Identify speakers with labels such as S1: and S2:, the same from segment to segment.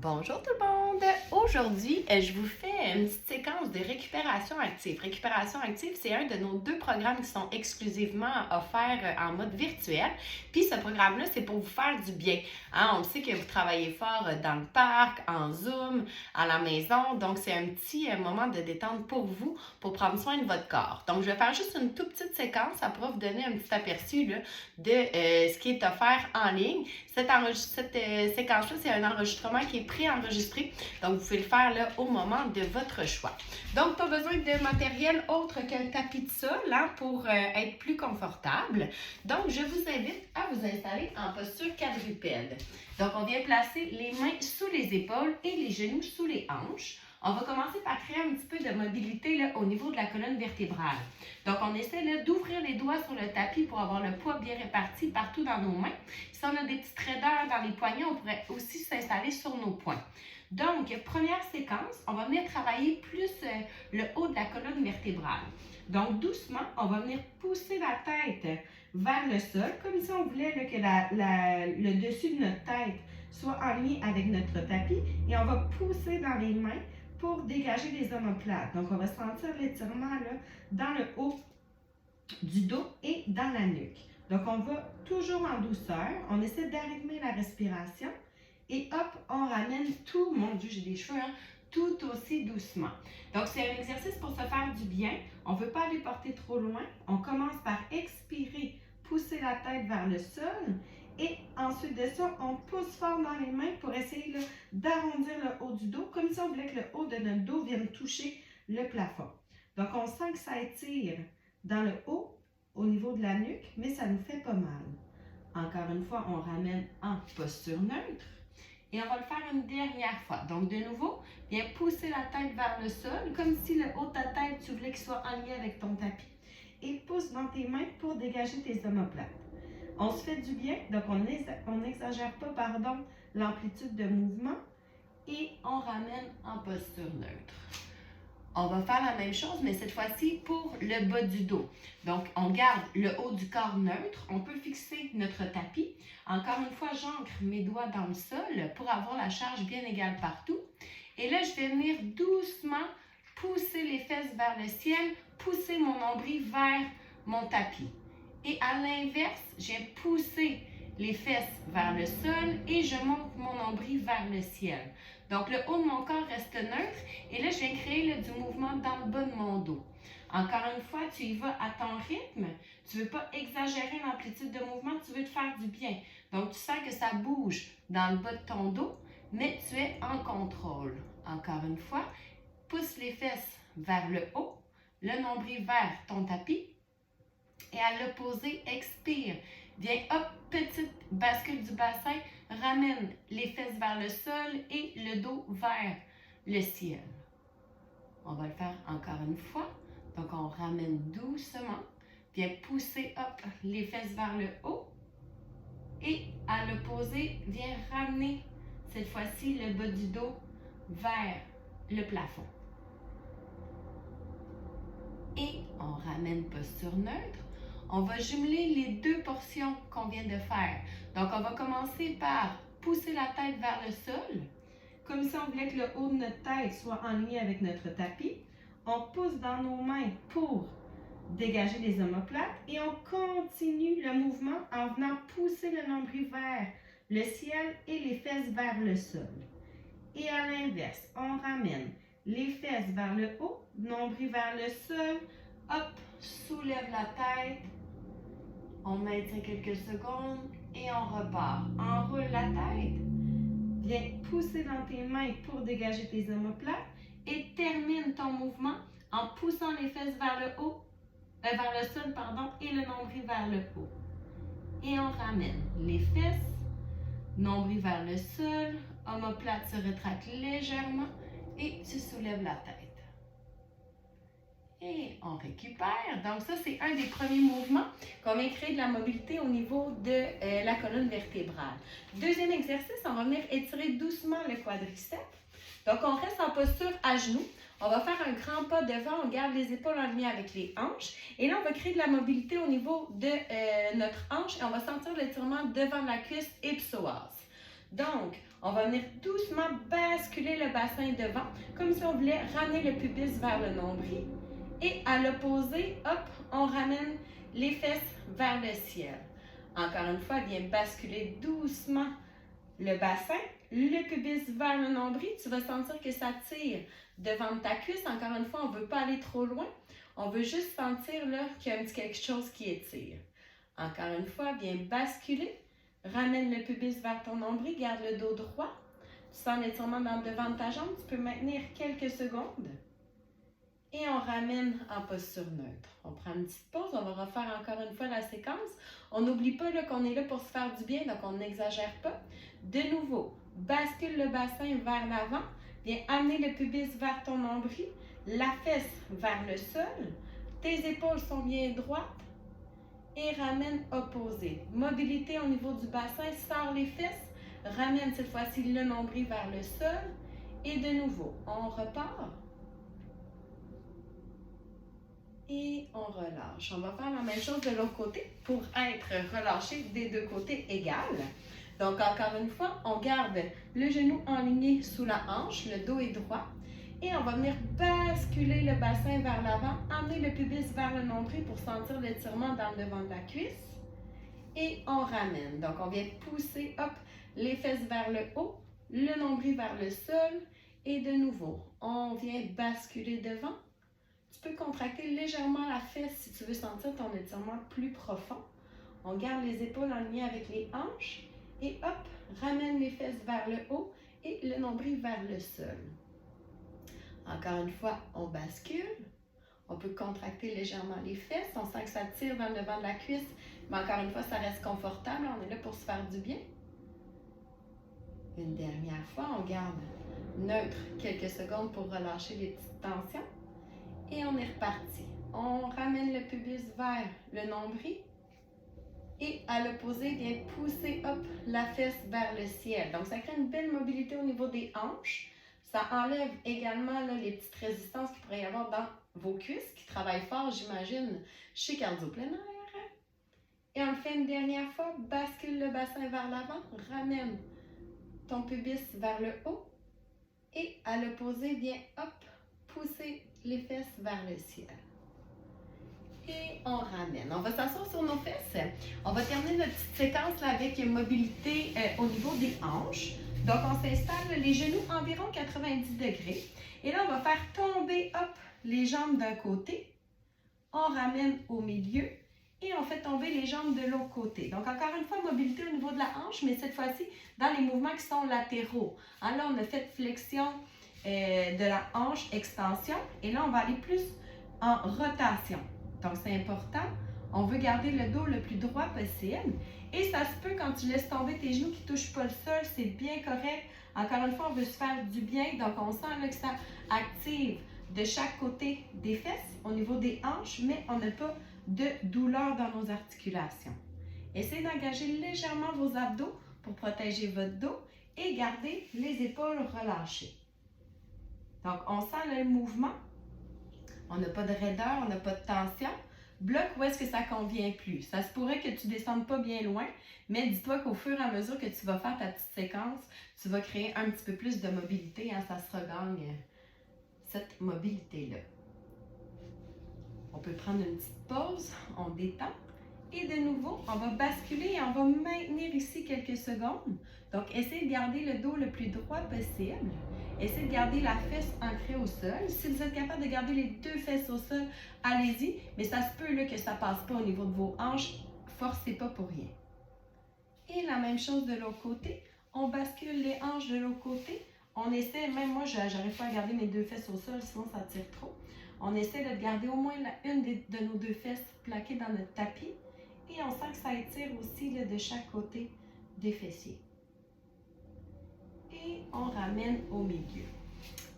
S1: Bonjour tout le monde! Aujourd'hui, je vous fais une petite séquence de récupération active. Récupération active, c'est un de nos deux programmes qui sont exclusivement offerts en mode virtuel. Puis ce programme-là, c'est pour vous faire du bien. Hein, on sait que vous travaillez fort dans le parc, en Zoom, à la maison. Donc, c'est un petit moment de détente pour vous, pour prendre soin de votre corps. Donc, je vais faire juste une toute petite séquence. Ça pourra vous donner un petit aperçu là, de ce qui est offert en ligne. Cette séquence-là, c'est un enregistrement qui est préenregistré. Donc, vous pouvez le faire là, au moment de votre choix. Donc, pas besoin de matériel autre qu'un tapis de sol hein, pour être plus confortable. Donc, je vous invite à vous installer en posture quadrupède. Donc, on vient placer les mains sous les épaules et les genoux sous les hanches. On va commencer par créer un petit peu de mobilité là, au niveau de la colonne vertébrale. Donc, on essaie d'ouvrir les doigts sur le tapis pour avoir le poids bien réparti partout dans nos mains. Si on a des petites raideurs dans les poignets, on pourrait aussi s'installer sur nos poings. Donc, première séquence, on va venir travailler plus le haut de la colonne vertébrale. Donc, doucement, on va venir pousser la tête vers le sol, comme si on voulait là, que le dessus de notre tête soit en lien avec notre tapis. Et on va pousser dans les mains pour dégager les omoplates. Donc, on va sentir l'étirement dans le haut du dos et dans la nuque. Donc, on va toujours en douceur. On essaie d'arrimer la respiration. Et hop, on ramène tout. Mon Dieu, j'ai des cheveux, hein? Tout aussi doucement. Donc, c'est un exercice pour se faire du bien. On ne veut pas aller porter trop loin. On commence par expirer, pousser la tête vers le sol. Et ensuite de ça, on pousse fort dans les mains pour essayer d'arrondir le haut du dos, comme si on voulait que le haut de notre dos vienne toucher le plafond. Donc, on sent que ça étire dans le haut, au niveau de la nuque, mais ça nous fait pas mal. Encore une fois, on ramène en posture neutre. Et on va le faire une dernière fois. Donc, de nouveau, viens pousser la tête vers le sol, comme si le haut de ta tête, tu voulais qu'il soit en lien avec ton tapis. Et pousse dans tes mains pour dégager tes omoplates. On se fait du bien, donc on n'exagère pas, l'amplitude de mouvement et on ramène en posture neutre. On va faire la même chose, mais cette fois-ci pour le bas du dos. Donc, on garde le haut du corps neutre. On peut fixer notre tapis. Encore une fois, j'ancre mes doigts dans le sol pour avoir la charge bien égale partout. Et là, je vais venir doucement pousser les fesses vers le ciel, pousser mon nombril vers mon tapis. Et à l'inverse, je viens pousser les fesses vers le sol et je monte mon nombril vers le ciel. Donc, le haut de mon corps reste neutre et là, je viens créer du mouvement dans le bas de mon dos. Encore une fois, tu y vas à ton rythme. Tu ne veux pas exagérer l'amplitude de mouvement, tu veux te faire du bien. Donc, tu sens que ça bouge dans le bas de ton dos, mais tu es en contrôle. Encore une fois, pousse les fesses vers le haut, le nombril vers ton tapis. Et à l'opposé, expire. Viens, hop, petite bascule du bassin, ramène les fesses vers le sol et le dos vers le ciel. On va le faire encore une fois. Donc, on ramène doucement. Viens pousser, hop, les fesses vers le haut. Et à l'opposé, viens ramener cette fois-ci le bas du dos vers le plafond. Et on ramène posture neutre. On va jumeler les deux portions qu'on vient de faire. Donc, on va commencer par pousser la tête vers le sol, comme si on voulait que le haut de notre tête soit en lien avec notre tapis. On pousse dans nos mains pour dégager les omoplates et on continue le mouvement en venant pousser le nombril vers le ciel et les fesses vers le sol. Et à l'inverse, on ramène les fesses vers le haut, nombril vers le sol, hop, soulève la tête. On maintient quelques secondes et on repart. Enroule la tête. Viens pousser dans tes mains pour dégager tes omoplates et termine ton mouvement en poussant les fesses vers le haut, vers le sol, et le nombril vers le haut. Et on ramène les fesses, nombril vers le sol, omoplate se rétracte légèrement et tu soulèves la tête. Et on récupère. Donc ça, c'est un des premiers mouvements qu'on vient créer de la mobilité au niveau de la colonne vertébrale. Deuxième exercice, on va venir étirer doucement le quadriceps. Donc, on reste en posture à genoux. On va faire un grand pas devant, on garde les épaules en lien avec les hanches. Et là, on va créer de la mobilité au niveau de notre hanche et on va sentir l'étirement devant la cuisse et psoas. Donc, On va venir doucement basculer le bassin devant, comme si on voulait ramener le pubis vers le nombril. Et à l'opposé, hop, on ramène les fesses vers le ciel. Encore une fois, viens basculer doucement le bassin, le pubis vers le nombril. Tu vas sentir que ça tire devant ta cuisse. Encore une fois, on ne veut pas aller trop loin. On veut juste sentir là qu'il y a un petit quelque chose qui étire. Encore une fois, viens basculer. Ramène le pubis vers ton nombril. Garde le dos droit. Tu sens l'étirement dans le devant de ta jambe. Tu peux maintenir quelques secondes. Et on ramène en posture neutre. On prend une petite pause. On va refaire encore une fois la séquence. On n'oublie pas qu'on est là pour se faire du bien, donc on n'exagère pas. De nouveau, bascule le bassin vers l'avant. Viens amener le pubis vers ton nombril. La fesse vers le sol. Tes épaules sont bien droites. Et ramène opposé. Mobilité au niveau du bassin. Sors les fesses. Ramène cette fois-ci le nombril vers le sol. Et de nouveau, on repart. Et on relâche. On va faire la même chose de l'autre côté pour être relâché des deux côtés égales. Donc, encore une fois, on garde le genou enligné sous la hanche, le dos est droit. Et on va venir basculer le bassin vers l'avant, amener le pubis vers le nombril pour sentir l'étirement dans le devant de la cuisse. Et on ramène. Donc, on vient pousser, hop, les fesses vers le haut, le nombril vers le sol. Et de nouveau, on vient basculer devant. Tu peux contracter légèrement la fesse si tu veux sentir ton étirement plus profond. On garde les épaules en lien avec les hanches et hop, ramène les fesses vers le haut et le nombril vers le sol. Encore une fois, on bascule. On peut contracter légèrement les fesses. On sent que ça tire dans le devant de la cuisse, mais encore une fois, ça reste confortable. On est là pour se faire du bien. Une dernière fois, on garde neutre quelques secondes pour relâcher les petites tensions. Et on est reparti. On ramène le pubis vers le nombril. Et à l'opposé, viens pousser hop, la fesse vers le ciel. Donc, ça crée une belle mobilité au niveau des hanches. Ça enlève également là, les petites résistances qu'il pourrait y avoir dans vos cuisses qui travaillent fort, j'imagine, chez Cardio Plein Air. Et on le fait une dernière fois. Bascule le bassin vers l'avant. Ramène ton pubis vers le haut. Et à l'opposé, viens hop, pousser les fesses vers le ciel. Et on ramène. On va s'asseoir sur nos fesses. On va terminer notre petite séquence là, avec une mobilité au niveau des hanches. Donc, on s'installe les genoux environ 90 degrés. Et là, on va faire tomber hop, les jambes d'un côté. On ramène au milieu et on fait tomber les jambes de l'autre côté. Donc, encore une fois, mobilité au niveau de la hanche, mais cette fois-ci, dans les mouvements qui sont latéraux. Hein, là, on a fait flexion de la hanche, extension. Et là, on va aller plus en rotation. Donc, c'est important. On veut garder le dos le plus droit possible. Et ça se peut quand tu laisses tomber tes genoux qui ne touchent pas le sol, c'est bien correct. Encore une fois, on veut se faire du bien. Donc, on sent là, que ça active de chaque côté des fesses, au niveau des hanches, mais on n'a pas de douleur dans nos articulations. Essayez d'engager légèrement vos abdos pour protéger votre dos et garder les épaules relâchées. Donc, on sent le mouvement. On n'a pas de raideur, on n'a pas de tension. Bloc où est-ce que ça convient plus. Ça se pourrait que tu ne descendes pas bien loin, mais dis-toi qu'au fur et à mesure que tu vas faire ta petite séquence, tu vas créer un petit peu plus de mobilité. Hein, ça se regagne, cette mobilité-là. On peut prendre une petite pause, on détend. Et de nouveau, on va basculer et on va maintenir ici quelques secondes. Donc, essayez de garder le dos le plus droit possible. Essayez de garder la fesse ancrée au sol. Si vous êtes capable de garder les deux fesses au sol, allez-y. Mais ça se peut là, que ça ne passe pas au niveau de vos hanches. Forcez pas pour rien. Et la même chose de l'autre côté. On bascule les hanches de l'autre côté. On essaie, même moi, je n'arrive pas à garder mes deux fesses au sol, sinon ça tire trop. On essaie de garder au moins une de nos deux fesses plaquées dans notre tapis. Et on sent que ça étire aussi là, de chaque côté des fessiers. Et on ramène au milieu.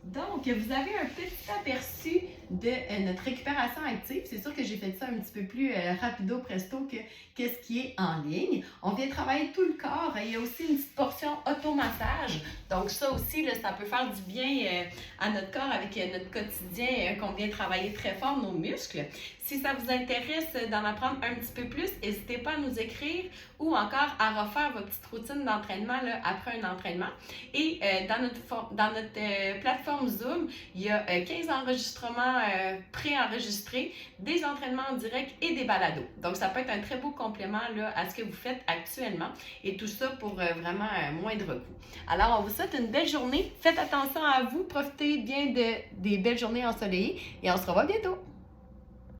S1: Donc, vous avez un petit aperçu de notre récupération active. C'est sûr que j'ai fait ça un petit peu plus rapido presto que qu'est-ce qui est en ligne. On vient travailler tout le corps. Il y a aussi une petite portion automassage. Donc ça aussi, là, ça peut faire du bien à notre corps avec notre quotidien qu'on vient travailler très fort nos muscles. Si ça vous intéresse d'en apprendre un petit peu plus, n'hésitez pas à nous écrire ou encore à refaire votre petite routine d'entraînement là, après un entraînement. Et dans notre plateforme Zoom, il y a 15 enregistrements pré-enregistrés, des entraînements en direct et des balados. Donc, ça peut être un très beau complément là, à ce que vous faites actuellement et tout ça pour vraiment moindre coût. Alors, on vous souhaite une belle journée. Faites attention à vous, profitez bien des belles journées ensoleillées et on se revoit bientôt.